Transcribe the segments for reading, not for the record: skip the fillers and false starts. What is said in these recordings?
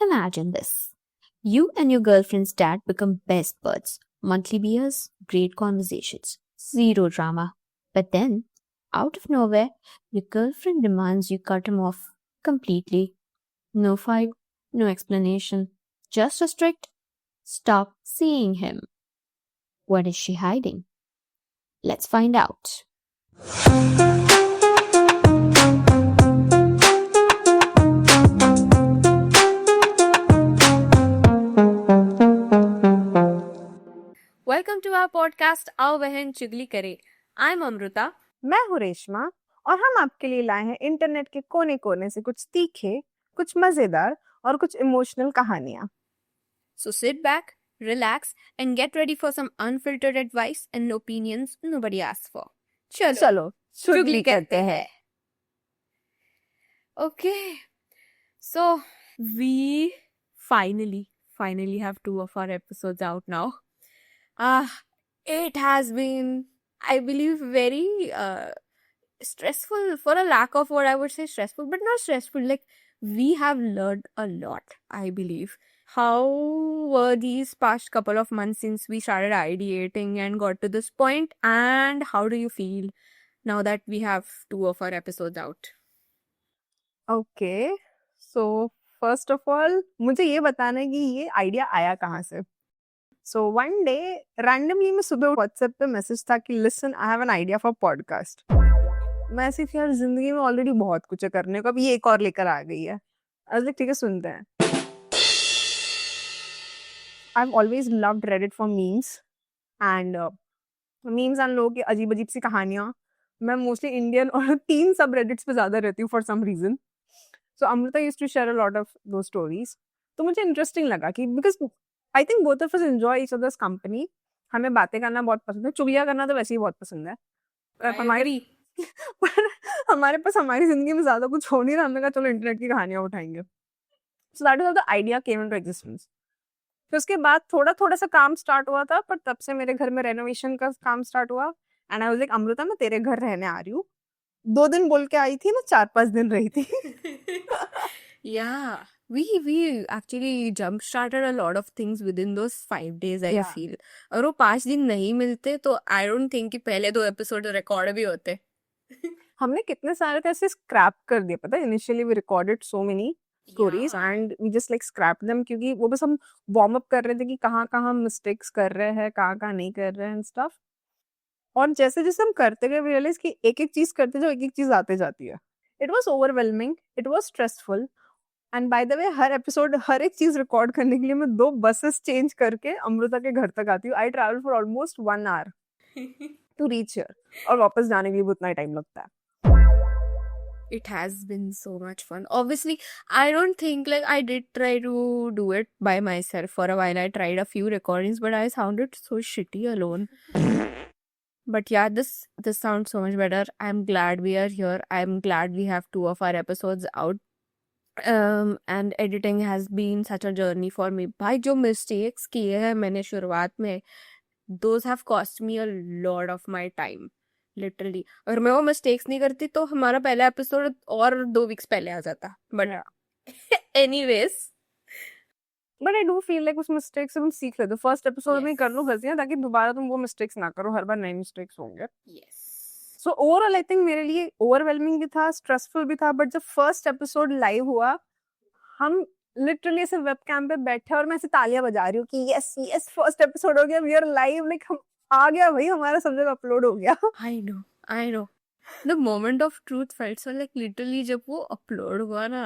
Imagine this. You and your girlfriend's dad become best buds. Monthly beers, great conversations, zero drama. But then, out of nowhere, your girlfriend demands you cut him off completely. No fight, no explanation, just a strict stop seeing him. What is she hiding? Let's find out. Welcome to our podcast आओ बहन चुगली करे। I am Amrita. मैं हूँ रेशमा और हम आपके लिए लाए हैं इंटरनेट के कोने कोने से कुछ तीखे, कुछ मजेदार और कुछ इमोशनल कहानियाँ। So sit back, relax and get ready for some unfiltered advice and opinions nobody asked for. चलो चुगली करते हैं। Okay, so we finally have 2 of our episodes out now. It has been, I believe, very stressful, for a lack of word I would say stressful, but not stressful. Like, we have learned a lot, I believe. How were these past couple of months since we started ideating and got to this point, and how do you feel now that we have 2 of our episodes out? Okay, so first of all मुझे ये बताना है कि ये idea आया कहाँ से। So one day randomly मैं सुबह व्हाट्सएप पे मैसेज था कि listen I have an idea for podcast. मैं ऐसी थी यार, जिंदगी में ऑलरेडी बहुत कुछ है करने को, अब ये एक और लेकर आ गई है। ठीक है, सुनते हैं। I've always loved Reddit for memes and memes and लोगों की अजीब अजीब सी कहानियाँ। मैं मोस्टली इंडियन और 3 सब रेडिट्स पे ज़्यादा रहती हूँ for some reason. So Amrita used to share a lot of those stories. तो मुझे इंटरेस्टिंग लगा कि because I think both of us enjoy each other's company. हमें बातें करना बहुत पसंद है, चुगलियाँ करना तो वैसे ही बहुत पसंद है। हमारी पर हमारे पास हमारी जिंदगी में ज़्यादा कुछ हो नहीं रहा, हमने कहा चलो इंटरनेट की कहानियाँ उठाएंगे। So that is how the idea came into existence. फिर उसके बाद थोड़ा थोड़ा सा काम स्टार्ट हुआ था, पर तब से मेरे घर में रेनोवेशन का काम स्टार्ट हुआ and I was like Amrita मैं तेरे घर रहने आ रही हूँ। 2 दिन बोल के आई थी, मैं 4-5 दिन रही थी। Yeah, we actually jump started a lot of things within those 5 days, I Yeah. feel. और वो 5 दिन नहीं मिलते तो I don't think कि पहले 2 एपिसोड रिकॉर्ड भी होते। हमने कितने सारे तो ऐसे स्क्रैप कर दिए, पता है। Initially we recorded so many stories and we just like scrap them, क्योंकि वो बस हम वार्म अप कर रहे थे कि कहाँ कहाँ हम मिस्टेक्स कर रहे हैं, कहाँ कहाँ नहीं कर रहे हैं एंड स्टफ। और जैसे जैसे हम करते गए रियलाइज कि एक एक चीज करते जाओ, एक एक चीज आते जाती है। It was overwhelming, it was stressful and by the way हर एपिसोड हर एक चीज रिकॉर्ड करने के लिए मैं 2 बसेस चेंज करके अमृता के घर तक आती हूँ। I travel for almost 1 hour to reach here, और वापस जाने के लिए भी उतना ही टाइम लगता है। It has been so much fun. Obviously, I don't think like I did try to do it by myself for a while. I tried a few recordings, but I sounded so shitty alone. But yeah, this sounds so much better. I'm glad we are here. I'm glad we have 2 of our episodes out. And editing has been such a journey for me. भाई जो mistakes किए हैं मैंने शुरुआत में, those have cost me a lot of my time. Literally. अगर मैं वो mistakes नहीं करती तो हमारा पहला एपिसोड और 2 वीक्स पहले आ जाता. But anyways, but I do feel like उस मिस्टेक से हम सीख लेते। फर्स्ट एपिसोड में ही कर लो गलतियां, ताकि दोबारा तुम वो मिस्टेक्स ना करो। हर बार नए मिस्टेक्स होंगे। yes. So overall I think मेरे लिए ओवरवेलमिंग भी था, स्ट्रेसफुल भी था। बट जब फर्स्ट एपिसोड लाइव हुआ, हम लिटरली ऐसे वेबकैम पे बैठे और मैं ऐसे तालियां बजा रही हूँ कि यस यस फर्स्ट एपिसोड हो गया, वी आर लाइव। लाइक हम आ गया भाई, हमारा सब जगह अपलोड हो गया। I know. The moment of truth felt so like literally जब वो upload हुआ ना,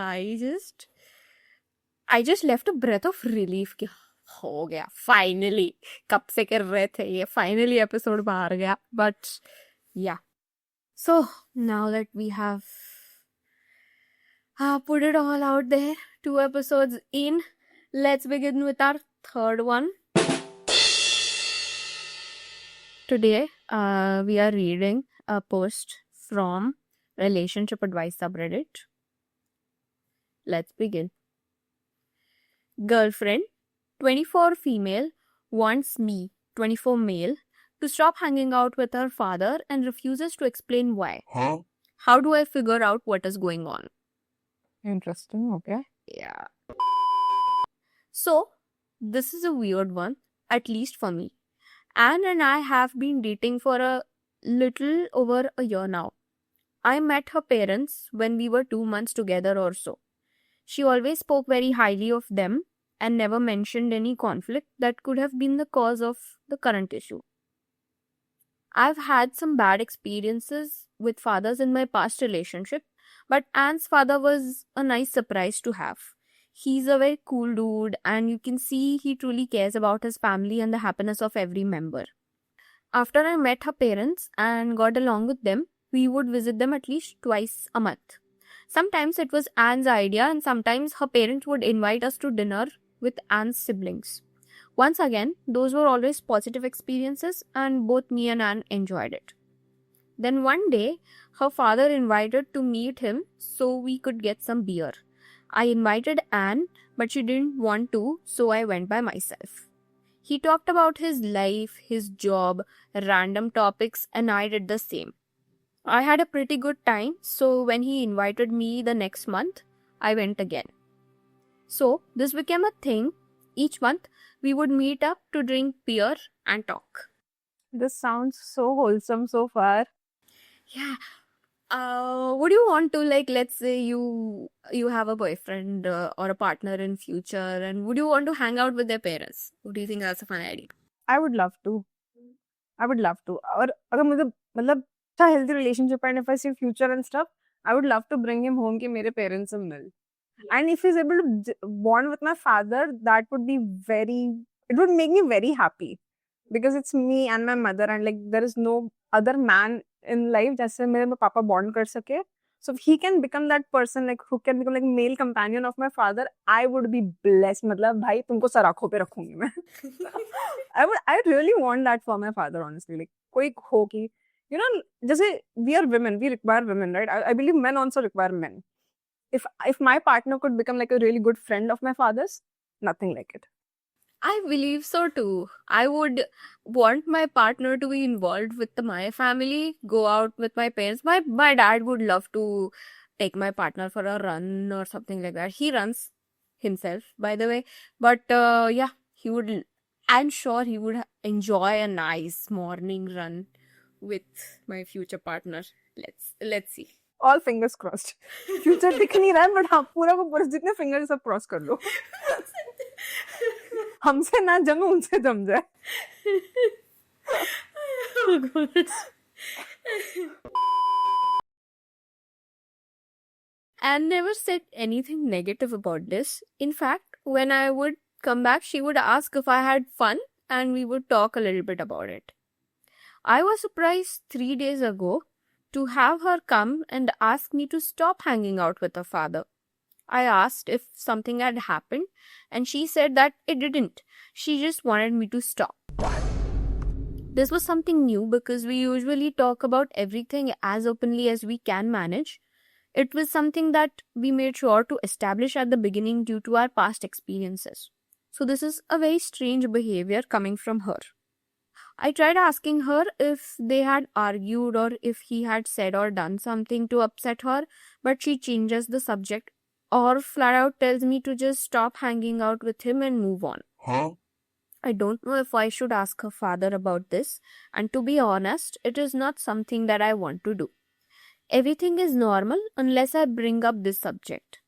I just left a breath of relief कि हो गया finally. कब से कर रहे थे ये, finally episode बाहर गया. But yeah. So now that we have put it all out there, 2 episodes in, let's begin with our third one. Today, we are reading a post from Relationship Advice subreddit. Let's begin. Girlfriend, 24 female, wants me, 24 male, to stop hanging out with her father and refuses to explain why. How do I figure out what is going on? Interesting, okay. Yeah. So, this is a weird one, at least for me. Anne and I have been dating for a little over a year now. I met her parents when we were 2 months together or so. She always spoke very highly of them and never mentioned any conflict that could have been the cause of the current issue. I've had some bad experiences with fathers in my past relationship, but Anne's father was a nice surprise to have. He's a very cool dude, and you can see he truly cares about his family and the happiness of every member. After I met her parents and got along with them, we would visit them at least twice a month. Sometimes it was Anne's idea, and sometimes her parents would invite us to dinner with Anne's siblings. Once again, those were always positive experiences, and both me and Anne enjoyed it. Then one day, her father invited to meet him so we could get some beer. I invited Anne, but she didn't want to, so I went by myself. He talked about his life, his job, random topics, and I did the same. I had a pretty good time, so when he invited me the next month, I went again. So, this became a thing. Each month, we would meet up to drink beer and talk. This sounds so wholesome so far. Yeah. Would you want to, like, let's say you have a boyfriend or a partner in future, and would you want to hang out with their parents? Would you think that's a fun idea? I would love to. I would love to. और अगर मुझे मतलब अच्छा healthy relationship and if I see future and stuff, I would love to bring him home कि मेरे parents से मिल. And if he's able to bond with my father, that would be it would make me very happy. Because it's me and my mother and like there is no other man in life जैसे मेरे पापा bond कर सके. So if he can become that person like who can become like male companion of my father, I would be blessed. मतलब भाई तुमको सराखों पे रखूंगी मैं. I really want that for my father honestly. Like कोई हो कि you know जैसे we are women, we require women, right? I believe men also require men. If my partner could become like a really good friend of my father's, nothing like it. I believe so too. I would want my partner to be involved with my family, go out with my parents. My dad would love to take my partner for a run or something like that. He runs himself, by the way. But yeah, he would. I'm sure he would enjoy a nice morning run with my future partner. Let's see. All fingers crossed. Future दिख नहीं रहा है but हाँ पूरा को पूरा जितने fingers सब cross कर लो. हमसे ना जमे उनसे जम जाए. Anne never said anything negative about this. In fact, when I would come back, she would ask if I had fun and we would talk a little bit about it. I was surprised 3 days ago to have her come and ask me to stop hanging out with her father. I asked if something had happened and she said that it didn't. She just wanted me to stop. This was something new because we usually talk about everything as openly as we can manage. It was something that we made sure to establish at the beginning due to our past experiences. So this is a very strange behavior coming from her. I tried asking her if they had argued or if he had said or done something to upset her, but she changes the subject or flat out tells me to just stop hanging out with him and move on. I don't know if I should ask her father about this, and to be honest, it is not something that I want to do. Everything is normal unless I bring up this subject.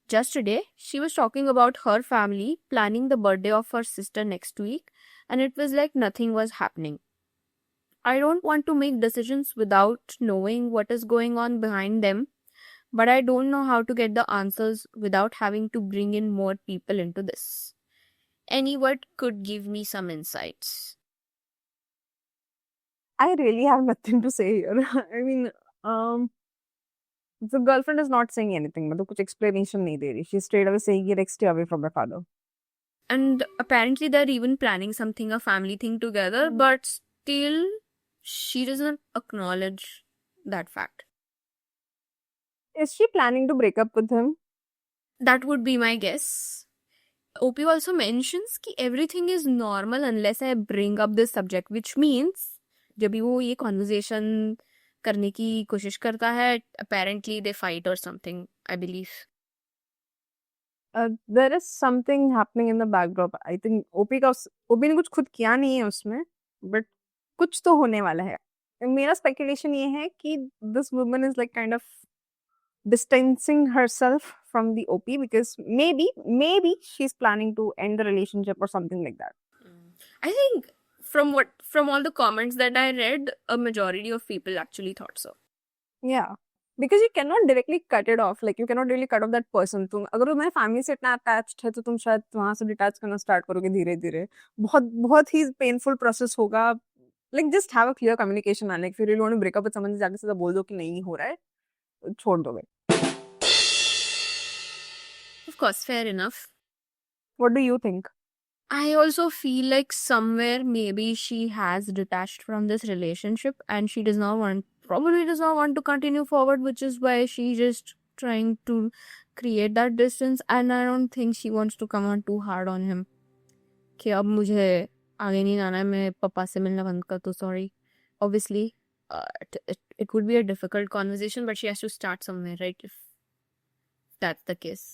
Just today, she was talking about her family planning the birthday of her sister next week, and it was like nothing was happening. I don't want to make decisions without knowing what is going on behind them, but I don't know how to get the answers without having to bring in more people into this. Anyone could give me some insights. I really have nothing to say here. I mean, the girlfriend is not saying anything. मतलब कुछ explanation नहीं दे रही. She's straight away saying like stay away from my father. And apparently they're even planning something, a family thing together, but still she doesn't acknowledge that fact. Is she planning to break up with him? That would be my guess. OP also mentions कि everything is normal unless I bring up this subject, which means जब भी वो ये conversation करने की कोशिश करता है, apparently they fight or something, I believe. There is something happening in the backdrop. I think OP ने कुछ खुद किया नहीं है उसमें, but कुछ तो होने वाला है. मेरा speculation ये है कि this woman is like kind of distancing herself from the OP because maybe she's planning to end the relationship or something like that. I think from all the comments that I read, a majority of people actually thought so. Yeah. Because you cannot directly cut it off. Like you cannot really cut off that person. तुम अगर तुम्हारी family से इतना attached है तो तुम शायद वहां से डिटैच करना स्टार्ट करोगे धीरे धीरे. बहुत ही पेनफुल प्रोसेस होगा. Like just have a clear communication man. Like if you really want to break up with someone, जाके सीधा बोल दो कि नहीं हो रहा है, छोड़ दो भाई. Of course, fair enough. What do you think? I also feel like somewhere maybe she has detached from this relationship and she probably does not want to continue forward, which is why she just trying to create that distance. And I don't think she wants to come on too hard on him. कि अब मुझे आगे नहीं जाना है, मैं पापा से मिलना बंद कर दो, sorry. Obviously, it would be a difficult conversation, but she has to start somewhere, right? If that's the case.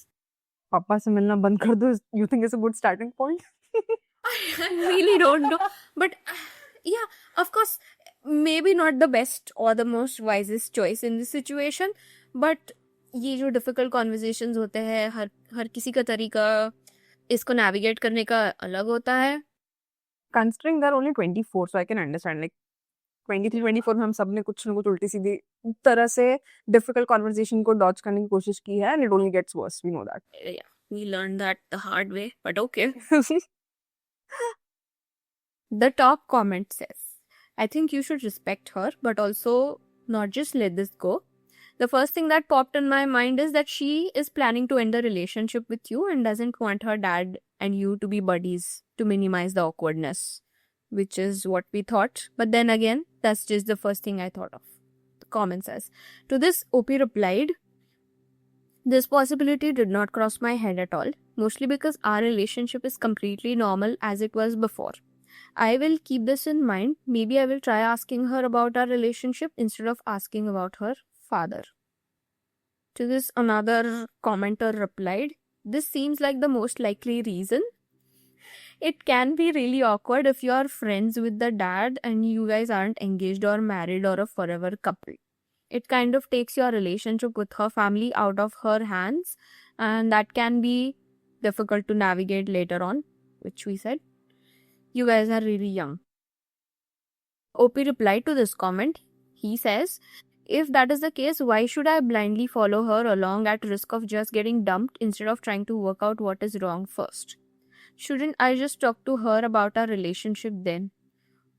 पापा से मिलना बंद कर दो. You think it's a good starting point? I really don't know. But yeah, of course, maybe not the best or the most wisest choice in this situation. But ये जो difficult conversations होते हैं, हर किसी का तरीका इसको navigate करने का अलग होता है. Considering they're only 24, so I can understand. Like 23, 24 में हम सब ने कुछ न कुछ उल्टी सीधी तरह से difficult conversation को dodge करने की कोशिश की है, and it only gets worse. We know that. Yeah, we learned that the hard way, but okay. The top comment says, I think you should respect her, but also not just let this go. The first thing that popped in my mind is that she is planning to end the relationship with you and doesn't want her dad and you to be buddies to minimize the awkwardness, which is what we thought. But then again, that's just the first thing I thought of. The comment says, to this, OP replied, this possibility did not cross my head at all, mostly because our relationship is completely normal as it was before. I will keep this in mind. Maybe I will try asking her about our relationship instead of asking about her father. To this, another commenter replied, this seems like the most likely reason. It can be really awkward if you are friends with the dad and you guys aren't engaged or married or a forever couple. It kind of takes your relationship with her family out of her hands, and that can be difficult to navigate later on, which we said. You guys are really young. OP replied to this comment. He says, if that is the case, why should I blindly follow her along at risk of just getting dumped instead of trying to work out what is wrong first? Shouldn't I just talk to her about our relationship then?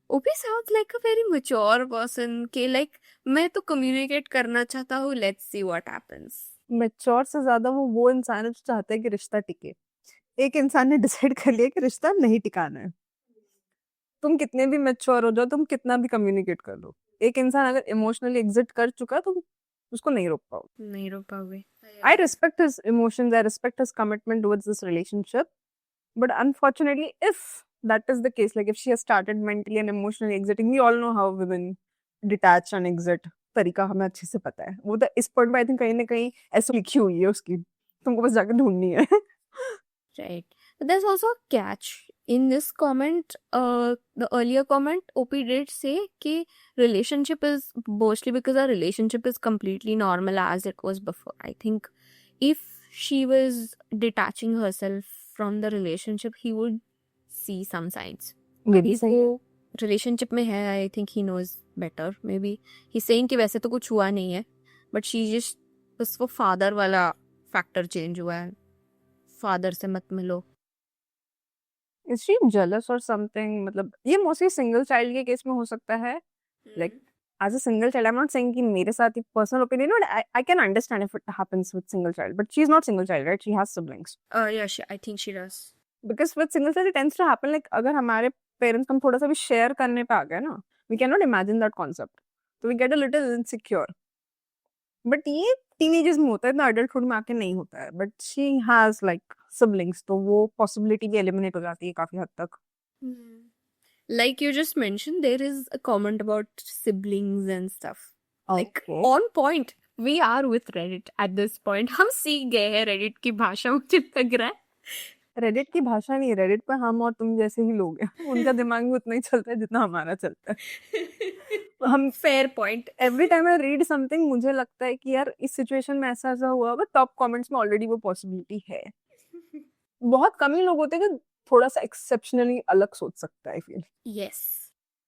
OP sounds like a very mature person. के like मैं तो communicate करना चाहता हूँ. Let's see what happens. Mature से ज्यादा वो इंसान है जो चाहता है कि रिश्ता टिके. एक इंसान ने डिसाइड कर लिया कि रिश्ता नहीं टिकाना है. तुम कितने भी मैच्योर हो जाओ, तुम कितना भी कम्युनिकेट कर लो, एक इंसान अगर इमोशनली एग्जिट कर चुका है तो उसको नहीं रोक पाओगे. I respect his emotions, I respect his commitment towards this relationship, but unfortunately, if that is the case, like if she has started mentally and emotionally exiting, we all know how women detach and exit. तरीका हमें अच्छे से पता है. वो तो इस point पे आई थिंक कहीं ना कहीं ऐसे लिखी हुई है उसकी, तुमको बस जाकर ढूंढनी है. Right. But there's also a catch. In this comment, the earlier comment, OP did say कि relationship is mostly because our relationship is completely normal as it was before. I think if she was detaching herself from the relationship, he would see some signs. Maybe वो relationship में है, I think he knows better. Maybe he's saying कि वैसे तो कुछ हुआ नहीं है, but she just बस वो father वाला factor change हुआ है. Father से मत मिलो. Is she jealous or something? मतलब ये mostly single child के केस में हो सकता है. Like as a single child, I'm not saying कि मेरे साथ ही personal opinion, but I can understand if it happens with single child. But she's not single child, right? She has siblings. Yeah, I think she does. Because with single child, it tends to happen like अगर हमारे parents हम थोड़ा सा भी share करने पे आ गए ना, we cannot imagine that concept. So we get a little insecure. But ये teenagers में होता है, इतना adulthood में आके नहीं होता है. But she has like siblings, तो वो possibility भी eliminate हो जाती है काफी हद तक. Like you just mentioned, there is a comment about siblings and stuff. Like Okay. on point. We are with Reddit at this point. हम सीख गए हैं Reddit की भाषा, मुझे लग रहा है. रेडिट की भाषा नहीं, रेडिट पर हम और तुम जैसे ही लोग हैं. उनका दिमाग भी उतना ही चलता है जितना हमारा चलता है. हम Fair point. Every time I read something मुझे लगता है कि यार इस सिचुएशन में ऐसा ऐसा हुआ होगा, टॉप कमेंट्स में ऑलरेडी वो पॉसिबिलिटी है. बहुत कम ही लोग होते हैं जो थोड़ा सा एक्सेप्शनली अलग सोच सकता है, I feel. Yes.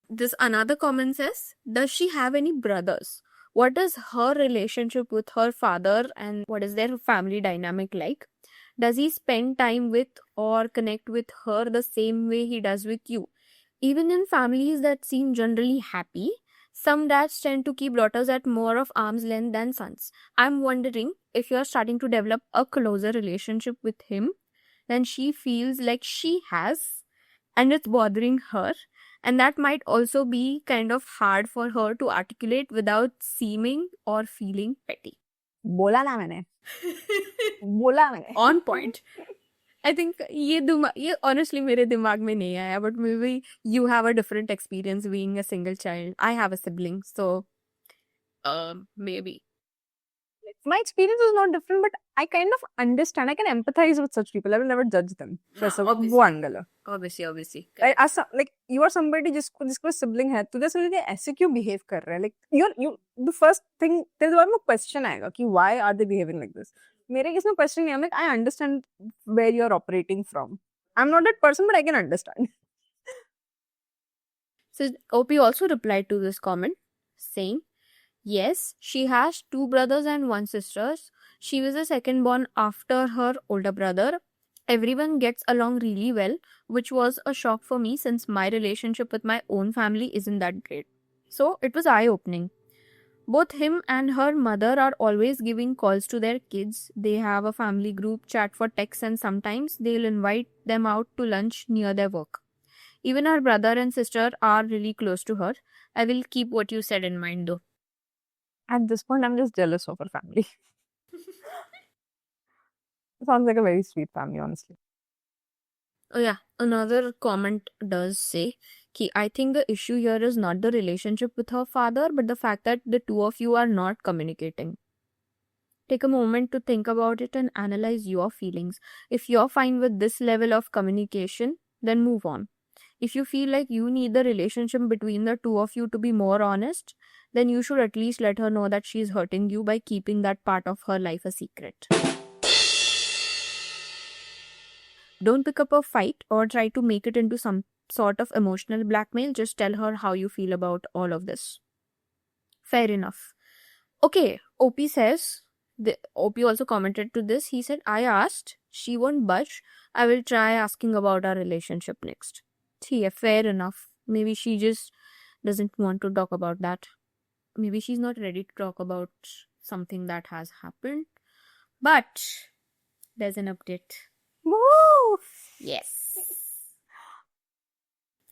This another comment says, does she have any brothers? What is her relationship with her father and what is their family dynamic like? Does he spend time with or connect with her the same way he does with you? Even in families that seem generally happy, some dads tend to keep daughters at more of arm's length than sons. I'm wondering if you're starting to develop a closer relationship with him than she feels like she has, and it's bothering her. And that might also be kind of hard for her to articulate without seeming or feeling petty. बोला ना मैंने, बोला मैंने. On point. I think ये honestly मेरे दिमाग में नहीं आया, but maybe you have a different experience being a single child. I have a sibling, so maybe. My experience is not different, but I kind of understand. I can empathize with such people. I will never judge them. वैसा Obviously. वो angle है. Obviously. Like you are somebody जिसको sibling है, तुझे ऐसे लगे ऐसे क्यों behave कर रहे हैं? Like you the first thing तेरे दिमाग में question आएगा कि why are they behaving like this? मेरे किसी में question नहीं है. I'm like, I understand where you're operating from. I'm not that person, but I can understand. So OP also replied to this comment saying, yes, she has 2 brothers and 1 sister. She was the second born after her older brother. Everyone gets along really well, which was a shock for me since my relationship with my own family isn't that great. So it was eye-opening. Both him and her mother are always giving calls to their kids. They have a family group chat for texts and sometimes they'll invite them out to lunch near their work. Even her brother and sister are really close to her. I will keep what you said in mind though. At this point, I'm just jealous of her family. Sounds like a very sweet family, honestly. Oh yeah, another comment does say कि I think the issue here is not the relationship with her father, but the fact that the two of you are not communicating. Take a moment to think about it and analyze your feelings. If you're fine with this level of communication, then move on. If you feel like you need the relationship between the two of you to be more honest, then you should at least let her know that she's hurting you by keeping that part of her life a secret. Don't pick up a fight or try to make it into some sort of emotional blackmail. Just tell her how you feel about all of this. Fair enough. Okay, OP says, OP also commented to this. He said, I asked, she won't budge. I will try asking about our relationship next. Yeah, fair enough. Maybe she just doesn't want to talk about that. Maybe she's not ready to talk about something that has happened. But there's an update. Woo! Yes.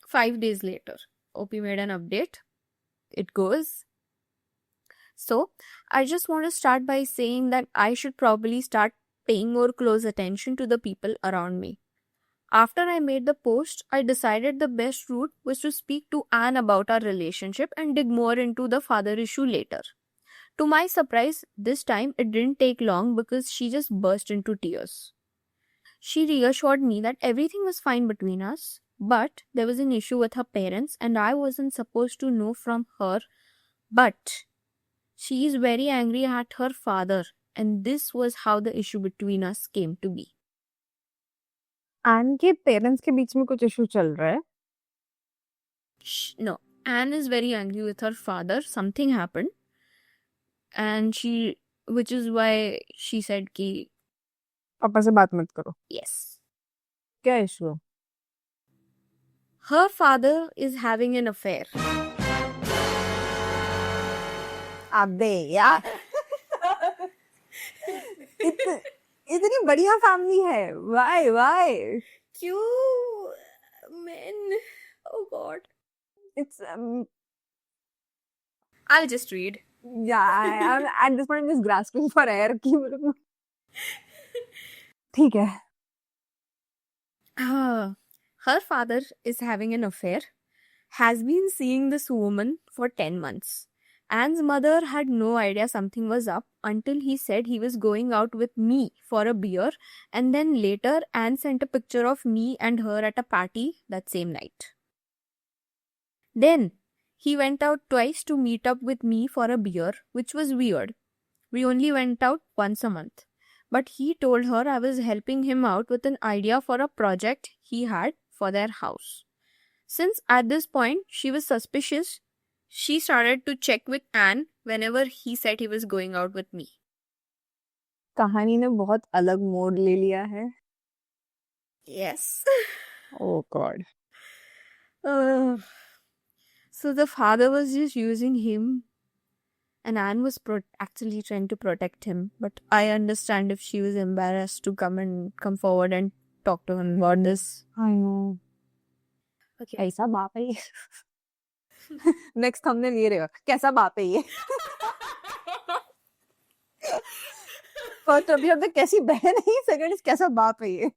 5 days later, OP made an update. It goes, so I just want to start by saying that I should probably start paying more close attention to the people around me. After I made the post, I decided the best route was to speak to Anne about our relationship and dig more into the father issue later. To my surprise, this time it didn't take long because she just burst into tears. She reassured me that everything was fine between us, but there was an issue with her parents and I wasn't supposed to know from her. But she is very angry at her father, and this was how the issue between us came to be. Anne के parents के बीच में कुछ issue चल रहा है? No, Anne is very angry with her father. Something happened, and which is why she said कि पापा से बात मत करो. yes. क्या issue? Her father is having an affair. अबे यार इतनी बढ़िया फैमिली है. Why? क्यों? Men. Oh God. It's I'll just read. yeah. I'm at this point I'm just grasping for air कि मेरे को ठीक है. Her father is having an affair, has been seeing this woman for 10 months. Anne's mother had no idea something was up until he said he was going out with me for a beer, and then later Anne sent a picture of me and her at a party that same night. Then he went out twice to meet up with me for a beer, which was weird. We only went out once a month. But he told her I was helping him out with an idea for a project he had for their house. Since at this point she was suspicious, she started to check with Anne whenever he said he was going out with me. कहानी ने बहुत अलग मोड़ ले लिया है. Yes. Oh God. So the father was just using him, and Anne was actually trying to protect him. But I understand if she was embarrassed to come forward and talk to him about this. I know. Okay. कैसा बाप है ये? Next हमने ये रहेगा कैसा बाप है ये? फर्स्ट अभी अब तक कैसी बहन है, सेकंड कैसा बाप है ये?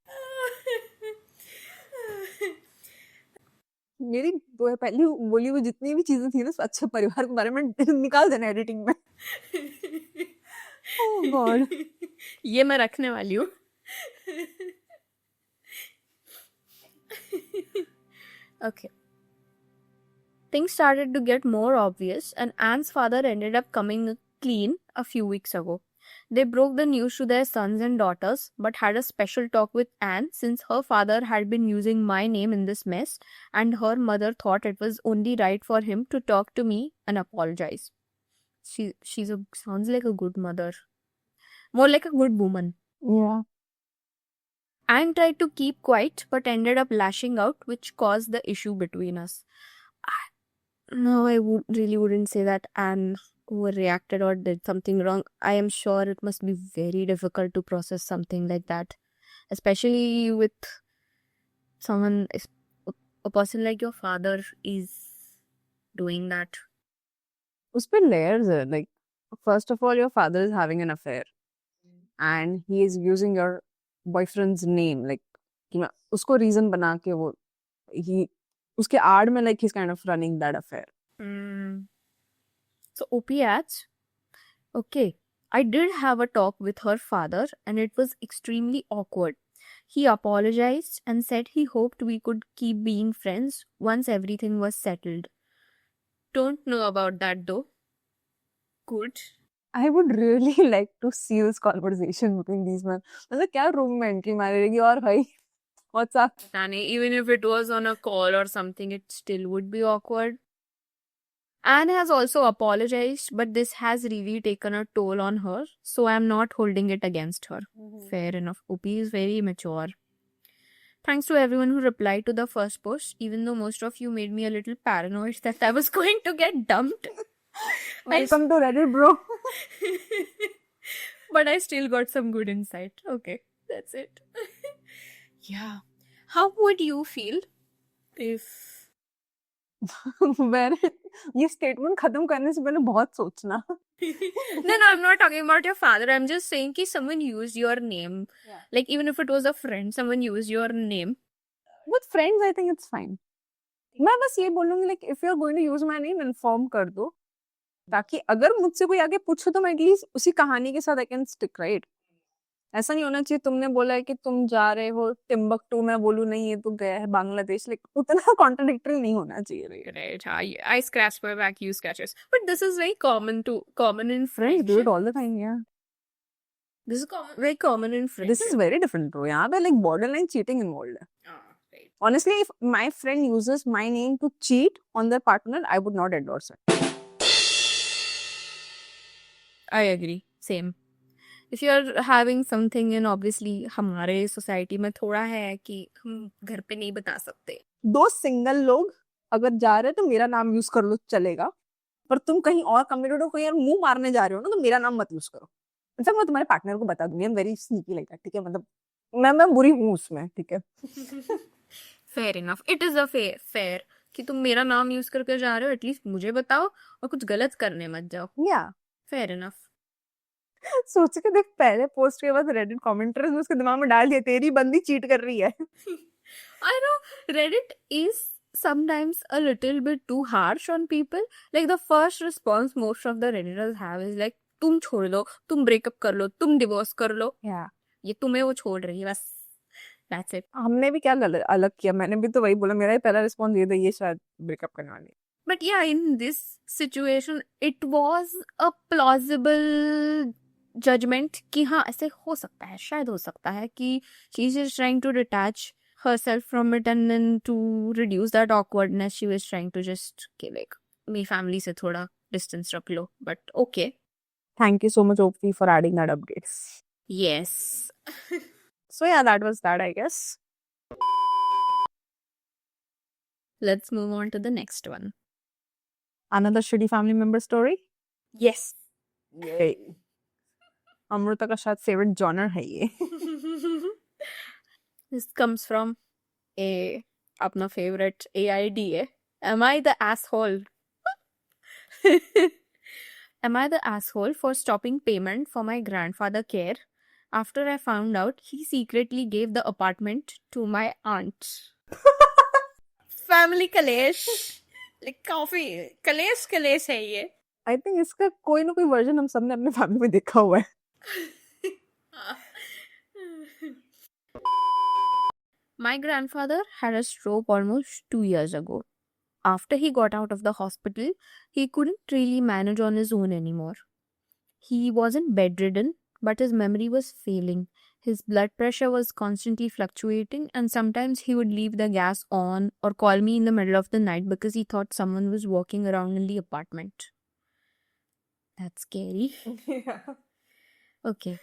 मेरी पहली बोली हुई जितनी भी चीजें थी ना अच्छे परिवार के बारे में निकाल देना एडिटिंग में. ओह गॉड. ये मैं रखने वाली हूँ. Okay. Things started to get more obvious, and Anne's father ended up coming clean a few weeks ago. They broke the news to their sons and daughters, but had a special talk with Anne since her father had been using my name in this mess, and her mother thought it was only right for him to talk to me and apologize. Sounds like a good mother. More like a good woman. Yeah. Anne tried to keep quiet but ended up lashing out, which caused the issue between us. No, I really wouldn't say that Anne overreacted or did something wrong. I am sure it must be very difficult to process something like that, especially with someone, a person like your father is doing that. उस पे layers है. Like, first of all, your father is having an affair, and he is using your boyfriend's name. Like, कि मैं उसको reason बना के वो उसके आड़ में like he's kind of running that affair. So OP adds, okay, I did have a talk with her father and it was extremely awkward. He apologized and said he hoped we could keep being friends once everything was settled. Don't know about that though. Good. I would really like to see this conversation between these men. मतलब क्या room में entry मारेगी और भाई what's up? Even if it was on a call or something, it still would be awkward. Anne has also apologized, but this has really taken a toll on her, so I'm not holding it against her. Fair enough. OP is very mature. Thanks to everyone who replied to the first post, even though most of you made me a little paranoid that I was going to get dumped. Welcome to Reddit, bro. But I still got some good insight. Okay, that's it. Yeah. How would you feel if... ये statement खत्म करने से पहले बहुत सोचना. No, I'm not talking about your father. I'm just saying कि someone used your name. Yeah. Like, even if it was a friend, someone used your name. With friends, I think it's fine. मैं बस ये बोलूँगी, like, if you're going to use my name, inform कर दो. ताकि अगर मुझसे कोई आगे पूछो तो मैं एटलीस्ट उसी कहानी के साथ I can stick, right? ऐसा नहीं होना चाहिए तुमने बोला है कि तुम जा रहे हो टिम्बकटू, मैं बोलूं नहीं ये तो गया है बांग्लादेश. लाइक उतना कॉन्ट्राडिक्टरी नहीं होना चाहिए. Right. I scratch my back, you scratches. But this is very common in Friends do it all the time, yeah. This is very common in friends. This is very different, bro. यहाँ पे like borderline cheating involved है. Right. Honestly, if my friend uses my name to cheat on their partner, I would not endorse it. I agree. Same. If you're having something in obviously हमारे society में थोड़ा है कि हम घर पे नहीं बता सकते. दो सिंगल लोग अगर जा रहे हैं तो मेरा नाम यूज कर लो चलेगा, पर तुम कहीं और कमिटेड हो, कहीं मुंह मारने जा रहे हो ना तो मेरा नाम मत यूज करो. इनफैक्ट मैं तुम्हारे पार्टनर को बता दूंगी. I am very sneaky like that. ठीक है, मतलब मैं बुरी हूँ उसमें. ठीक है. Fair enough. It is a fair कि तुम मेरा नाम यूज करके जा रहे हो, एटलीस्ट मुझे बताओ और कुछ गलत करने मत जाओ. या Fair enough. सोच के देख, पहले पोस्ट के बाद रेडिट कमेंटर्स ने उसके दिमाग में डाल दिया तेरी बंदी चीट कर रही है. I know Reddit is sometimes a little bit too harsh on people. Like the first response most of the redditors have is like, तुम छोड़ दो, तुम breakup कर लो, तुम divorce कर लो, Yeah. ये तुम्हें वो छोड़ रही है बस. That's it. हमने भी क्या अलग किया, मैंने भी तो वही बोला, मेरा ही पहला रिस्पॉन्स ये था, ये शायद ब्रेकअप करने वाली है. But yeah, in this situation, it was a plausible judgment कि हाँ ऐसे हो सकता है, शायद हो सकता है कि she's just trying to detach herself from it and then to reduce that awkwardness, she was trying to just कि like मेरी family से थोड़ा distance रख लो. But okay. Thank you so much, Opti, for adding that updates. Yes. So yeah, that was that, I guess. Let's move on to the next one. Another shitty family member story. Yes. Yay. Amrita का शायद favorite genre है ये. This comes from अपना favorite AIDA. Am I the asshole? Am I the asshole for stopping payment for my grandfather care after I found out he secretly gave the apartment to my aunt? Family कलेश. Like काफी कलेश है ये. I think इसका कोई ना कोई version हम सबने अपने family में देखा हुआ है. My grandfather had a stroke almost 2 years ago. After he got out of the hospital, he couldn't really manage on his own anymore. He wasn't bedridden, but his memory was failing. His blood pressure was constantly fluctuating, and sometimes he would leave the gas on or call me in the middle of the night because he thought someone was walking around in the apartment. That's scary. Yeah. Okay.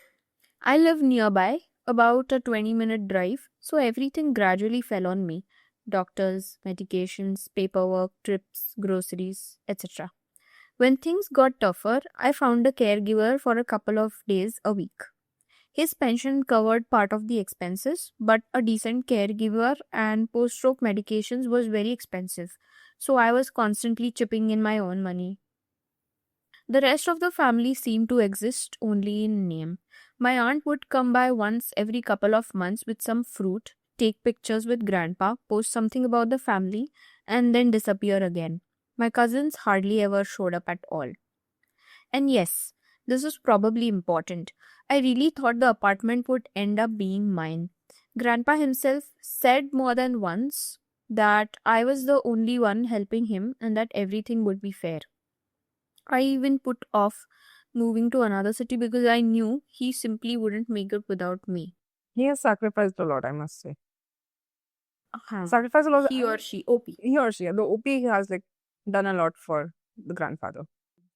I live nearby, about a 20-minute drive, so everything gradually fell on me. Doctors, medications, paperwork, trips, groceries, etc. When things got tougher, I found a caregiver for a couple of days a week. His pension covered part of the expenses, but a decent caregiver and post-stroke medications was very expensive, so I was constantly chipping in my own money. The rest of the family seemed to exist only in name. My aunt would come by once every couple of months with some fruit, take pictures with grandpa, post something about the family, and then disappear again. My cousins hardly ever showed up at all. And yes, this is probably important. I really thought the apartment would end up being mine. Grandpa himself said more than once that I was the only one helping him and that everything would be fair. I even put off moving to another city because I knew he simply wouldn't make it without me. He has sacrificed a lot, I must say. Uh-huh. Sacrificed a lot. He or she, OP. He or she. The OP has like done a lot for the grandfather.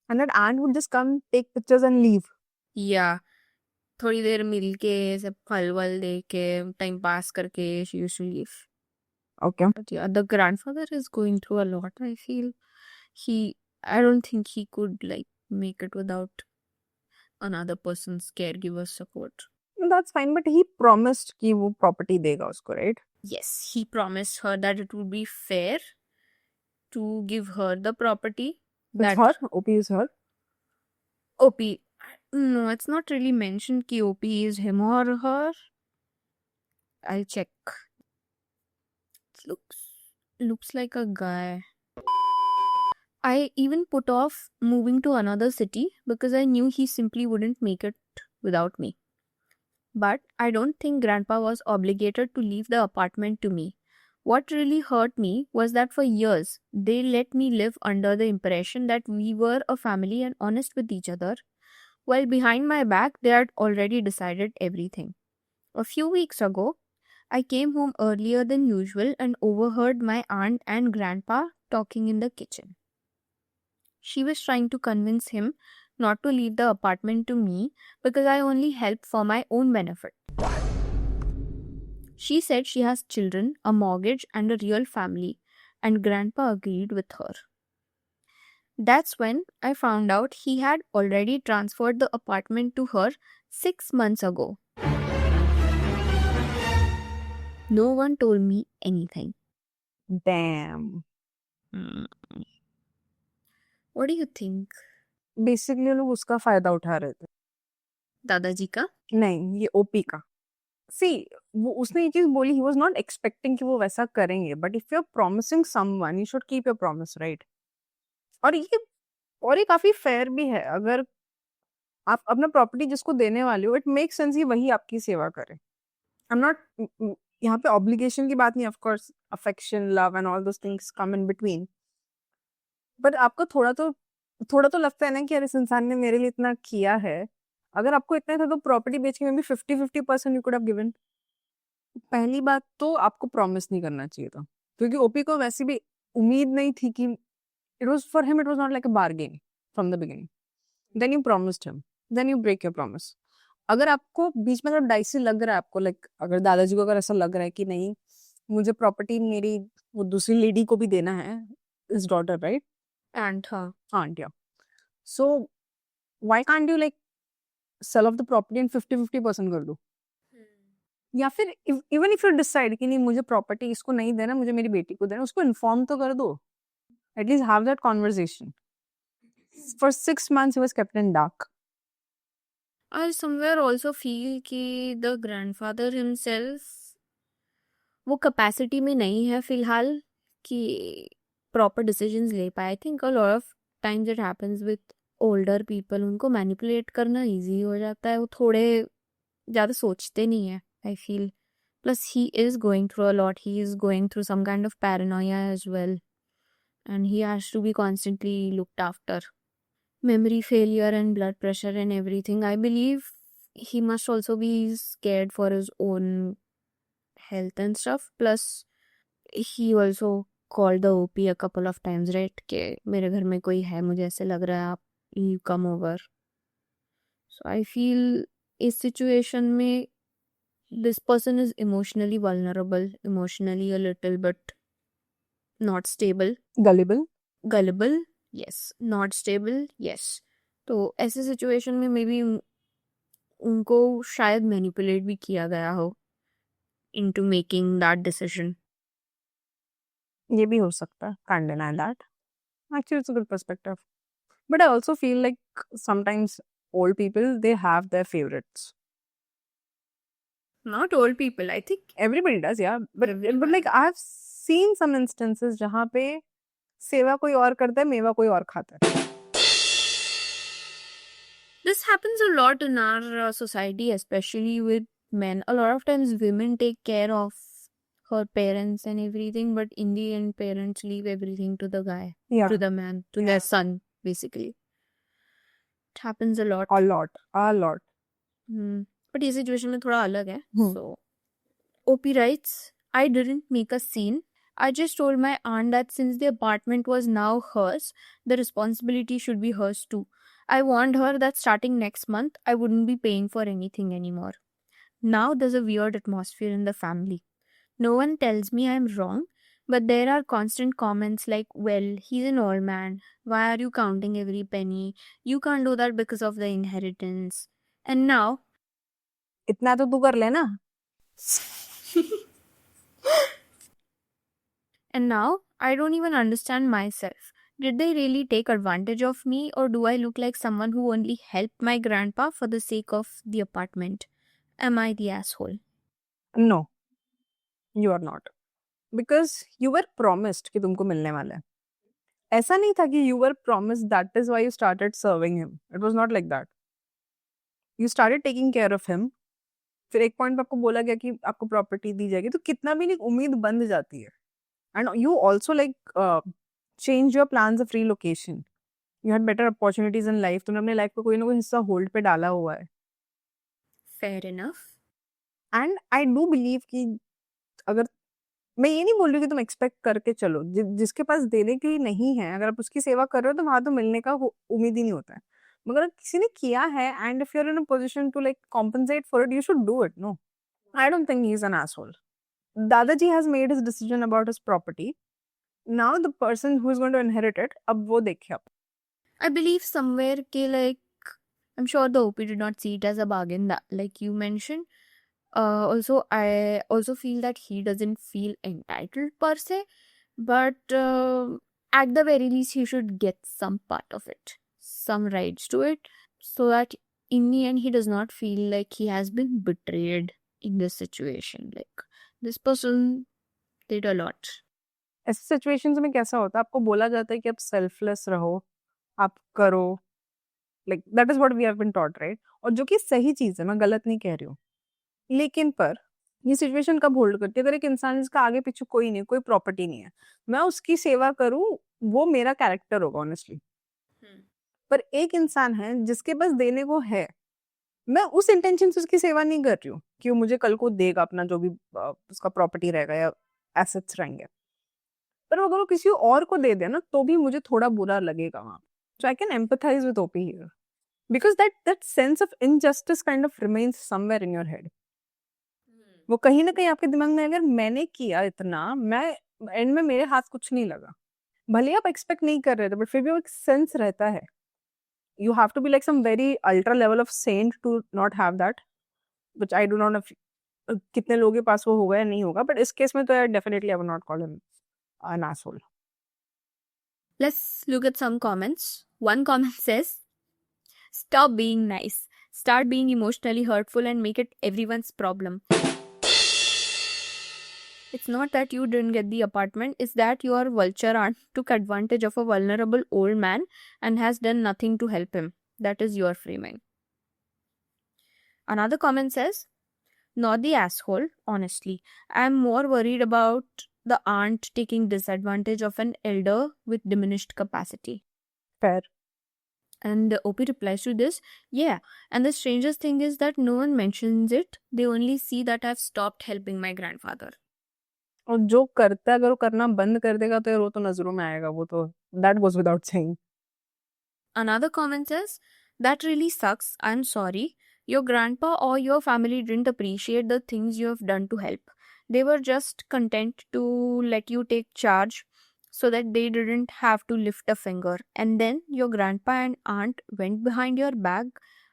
And that aunt would just come, take pictures and leave. Yeah. थोड़ी देर मिलके सब फल वल दे के time pass करके she used to leave. Okay. But yeah, the grandfather is going through a lot. I feel I don't think he could like make it without another person's caregiver support. That's fine, but he promised कि वो property देगा उसको, right? Yes, he promised her that it would be fair to give her the property. It's her? OP is her? OP. No, it's not really mentioned कि OP is him or her. I'll check. Looks like a guy. I even put off moving to another city because I knew he simply wouldn't make it without me. But I don't think Grandpa was obligated to leave the apartment to me. What really hurt me was that for years, they let me live under the impression that we were a family and honest with each other, while behind my back, they had already decided everything. A few weeks ago, I came home earlier than usual and overheard my aunt and grandpa talking in the kitchen. She was trying to convince him not to leave the apartment to me because I only help for my own benefit. She said she has children, a mortgage, and a real family, and grandpa agreed with her. That's when I found out he had already transferred the apartment to her 6 months ago. No one told me anything. Damn. What do you think? Basically लोग उसका फायदा उठा रहे थे. दादाजी का? नहीं, ये OP का. See, वो उसने ये चीज बोली, he was not expecting कि वो वैसा करेंगे, but if you're promising someone, you should keep your promise, right? और ये काफी फेयर भी है, अगर आप अपना प्रॉपर्टी जिसको देने वाले हो, इट मेक सेंस कि वही आपकी सेवा करे। आई एम नॉट, यहाँ पे ऑब्लिगेशन की बात नहीं, of course affection, love and all those things come in between, but आपको थोड़ा तो लगता है ना कि यार इस इंसान ने मेरे लिए इतना किया है, अगर आपको इतना था तो प्रॉपर्टी बेच के में भी 50-50% यू कुड हैव गिवन। पहली बात तो आपको प्रॉमिस नहीं करना चाहिए था, क्योंकि ओपी को वैसे भी उम्मीद नहीं थी कि it was for him, it was not like a bargain from the beginning. Then you promised him, then you break your promise. अगर आपको बीच में थोड़ा डाइसी लग रहा है, आपको लाइक अगर दादाजी को अगर ऐसा लग रहा है कि नहीं मुझे प्रॉपर्टी मेरी वो दूसरी लेडी को भी देना है, इज डॉटर, राइट? And हाँ, aunt, yeah. So why can't you like sell off the property and 50-50% कर दो, या फिर इवन इफ यू डिसाइड कि नहीं मुझे प्रॉपर्टी इसको नहीं देना, मुझे मेरी बेटी को देना, उसको इन्फॉर्म तो कर दो, at least have that conversation. For 6 months he was kept in dark. I somewhere also feel कि the grandfather himself वो कैपेसिटी में नहीं है फिलहाल कि प्रॉपर डिसीजंस ले पाए। I think a lot of times it happens with older people, उनको मैनिपुलेट करना इजी हो जाता है, वो थोड़े ज़्यादा सोचते नहीं है, I feel. Plus he is going through a lot, he is going through some kind of paranoia as well, and he has to be constantly looked after. Memory failure and blood pressure and everything. I believe he must also be scared for his own health and stuff. Plus, he also called the OP a couple of times, right? कि मेरे घर में कोई है, मुझे ऐसे लग रहा है, आप you come over. So I feel इस situation में this person is emotionally vulnerable, emotionally a little bit not stable. Gullible. yes, not stable, yes. तो ऐसे सिचुएशन में मे बी उनको शायद मैनिपुलेट भी किया गया हो इनटू मेकिंग दैट डिसीजन। ये भी हो सकता है, can't deny that. Actually, it's a good perspective. But I also feel like sometimes old people, they have their favorites. Not old people, I think Everybody does, yeah. But Everyone. like I've seen some instances जहाँ पे सेवा कोई और करता है, मेवा कोई और खाता है. this happens a lot in our society, especially with men. A lot of times women take care of her parents and everything, but in the end parents leave everything to the guy, Yeah. to the man, to Yeah. their son, basically. It happens a lot. A lot. But ये situation में थोड़ा अलग है. Hmm. So OP writes, I didn't make a scene. I just told my aunt that since the apartment was now hers, the responsibility should be hers too. I warned her that starting next month, I wouldn't be paying for anything anymore. Now there's a weird atmosphere in the family. No one tells me I'm wrong, but there are constant comments like, well, he's an old man. Why are you counting every penny? You can't do that because of the inheritance. And now, इतना तो तू कर लेना. And now, I don't even understand myself. Did they really take advantage of me, or do I look like someone who only helped my grandpa for the sake of the apartment? Am I the asshole? No, you are not. Because you were promised कि तुमको मिलने वाला है. ऐसा नहीं था कि you were promised, that is why you started serving him. It was not like that. You started taking care of him. फिर एक पॉइंट पे आपको बोला गया कि आपको प्रॉपर्टी दी जाएगी, तो कितना भी नहीं उम्मीद बंध जाती है. And you also like change your plans of relocation. You had better opportunities in life. तुमने अपने लाइफ का कोई ना कोई हिस्सा होल्ड पे डाला हुआ है. Fair enough. And I do believe कि अगर मैं ये नहीं बोल रही कि तुम एक्सपेक्ट करके चलो, जिसके पास देने के लिए नहीं है, अगर आप उसकी सेवा कर रहे हो तो वहां तो मिलने का उम्मीद ही नहीं होता है. मगर अगर किसी ने किया है and if you are in a position to like compensate for it, you should do it. No, I don't think he is an asshole. दादाजी has made his decision about his property. Now the person who is going to inherit it, अब वो देखिए आप. I believe somewhere ke like I'm sure the OP did not see it as a bargain that like you mentioned. Also I also feel that he doesn't feel entitled per se, but at the very least he should get some part of it, some rights to it, so that in the end he does not feel like he has been betrayed in this situation. Like, this person did a lot. ऐसे situations में कैसा होता है, आपको बोला जाता है कि आप सेल्फलेस रहो, आप करो, like that is what we have been taught, right? और जो कि सही चीज है, मैं गलत नहीं कह रही हूँ, लेकिन पर ये सिचुएशन कब होल्ड करती है? अगर एक इंसान जिसका आगे पीछे कोई नहीं, कोई प्रॉपर्टी नहीं है, मैं उसकी सेवा करूँ, वो मेरा कैरेक्टर होगा ऑनेस्टली। पर एक इंसान है जिसके पास देने को है, मैं उस इंटेंशन से उसकी सेवा नहीं कर रही हूँ कि वो मुझे कल को देगा अपना जो भी उसका प्रॉपर्टी रहेगा या एसेट्स रहेंगे, पर अगर वो किसी और को दे दे ना, तो भी मुझे थोड़ा बुरा लगेगा वहां। So I can empathize with OP here, because that sense of injustice kind of remains somewhere in your head. वो कहीं ना कहीं आपके दिमाग में, अगर मैंने किया इतना, मैं एंड में मेरे हाथ कुछ नहीं लगा, भले आप एक्सपेक्ट नहीं कर रहे थे, बट फिर भी वो एक सेंस रहता है। You have to be like some very ultra level of saint to not have that, which I do not know कितने लोगों के पास वो होगा या नहीं होगा, but इस केस में तो यार definitely I would not call him an asshole. Let's look at some comments. One comment says, stop being nice. Start being emotionally hurtful and make it everyone's problem. It's not that you didn't get the apartment, it's that your vulture aunt took advantage of a vulnerable old man and has done nothing to help him. That is your framing. Another comment says, not the asshole, honestly. I'm more worried about the aunt taking disadvantage of an elder with diminished capacity. Fair. And OP replies to this, yeah. And the strangest thing is that no one mentions it. They only see that I've stopped helping my grandfather. और जो करता है, अगर वो करना बंद कर देगा तो यार वो तो नजरों में आएगा, वो तो that goes without saying. Another comment says, that really sucks. I'm sorry. Your grandpa or your family didn't appreciate the things you have done to help. They were just content to let you take charge so that they didn't have to lift a finger. And then your grandpa and aunt went behind your back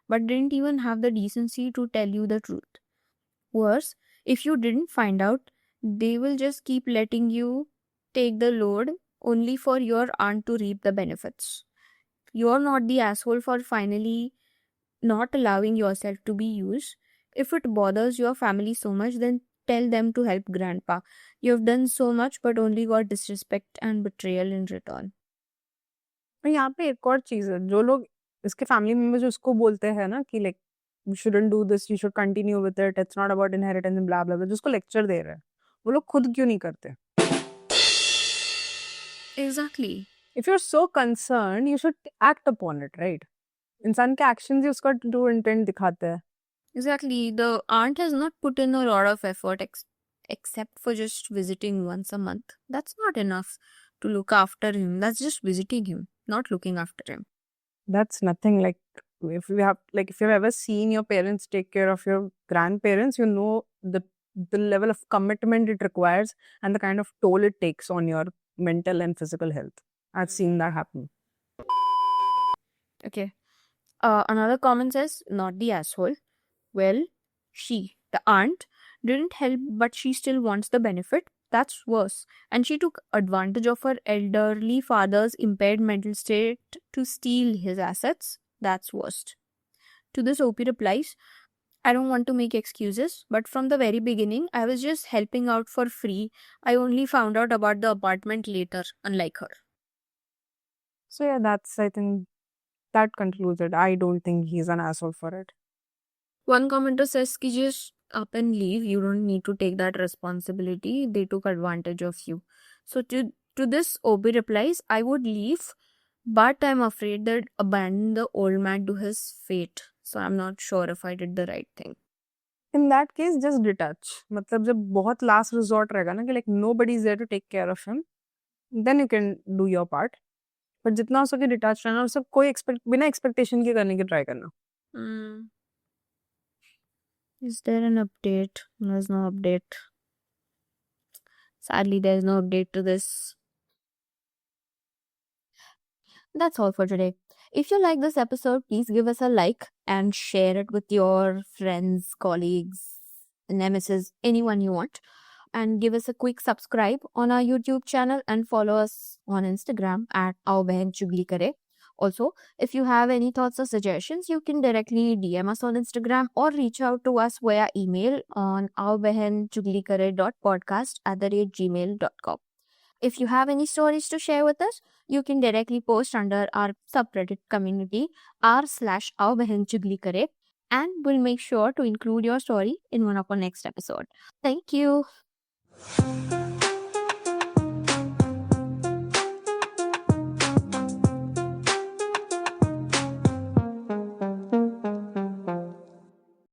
but didn't even have the decency to tell you the truth. Worse, if you didn't find out, they will just keep letting you take the load only for your aunt to reap the benefits. You're not the asshole for finally not allowing yourself to be used. If it bothers your family so much, then tell them to help grandpa. You've done so much but only got disrespect and betrayal in return. और यहाँ पे एक और चीज है, जो लोग इसके फैमिली मेंबर्स उसको बोलते हैं ना कि like you shouldn't do this, you should continue with it, it's not about inheritance and blah blah blah, जिसको लेक्चर दे रहे हैं, वो लोग खुद क्यों नहीं करते? Exactly. If you're so concerned, you should act upon it, right? इंसान के एक्शंस ही उसका ट्रू इंटेंट दिखाते हैं. Exactly. The aunt has not put in a lot of effort except for just visiting once a month. That's not enough to look after him. That's just visiting him, not looking after him. That's nothing. Like if you've ever seen your parents take care of your grandparents, you know the level of commitment it requires and the kind of toll it takes on your mental and physical health. I've seen that happen. Okay. Another comment says, not the asshole. Well, she, the aunt, didn't help, but she still wants the benefit. That's worse. And she took advantage of her elderly father's impaired mental state to steal his assets. That's worst. To this, OP replies, I don't want to make excuses, but from the very beginning, I was just helping out for free. I only found out about the apartment later, unlike her. So yeah, I think that concludes it. I don't think he's an asshole for it. One commenter says, ki just up and leave. You don't need to take that responsibility. They took advantage of you. So to this, OB replies, I would leave, but I'm afraid that abandon the old man to his fate. So I'm not sure if I did the right thing. In that case, just detach. मतलब जब बहुत last resort रहेगा ना कि like nobody is there to take care of him, then you can do your part. But जितना हो सके detach रहना और सब कोई बिना expectation के करने की try करना. Is there an update? There's no update. Sadly, there's no update to this. That's all for today. If you like this episode, please give us a like and share it with your friends, colleagues, nemesis, anyone you want. And give us a quick subscribe on our YouTube channel and follow us on Instagram at Aao Behan Chugli Kare. Also, if you have any thoughts or suggestions, you can directly DM us on Instagram or reach out to us via email on aurbehenchuglikare.podcast@gmail.com. If you have any stories to share with us, you can directly post under our subreddit community r/aurbehenchuglikare, and we'll make sure to include your story in one of our next episode. Thank you.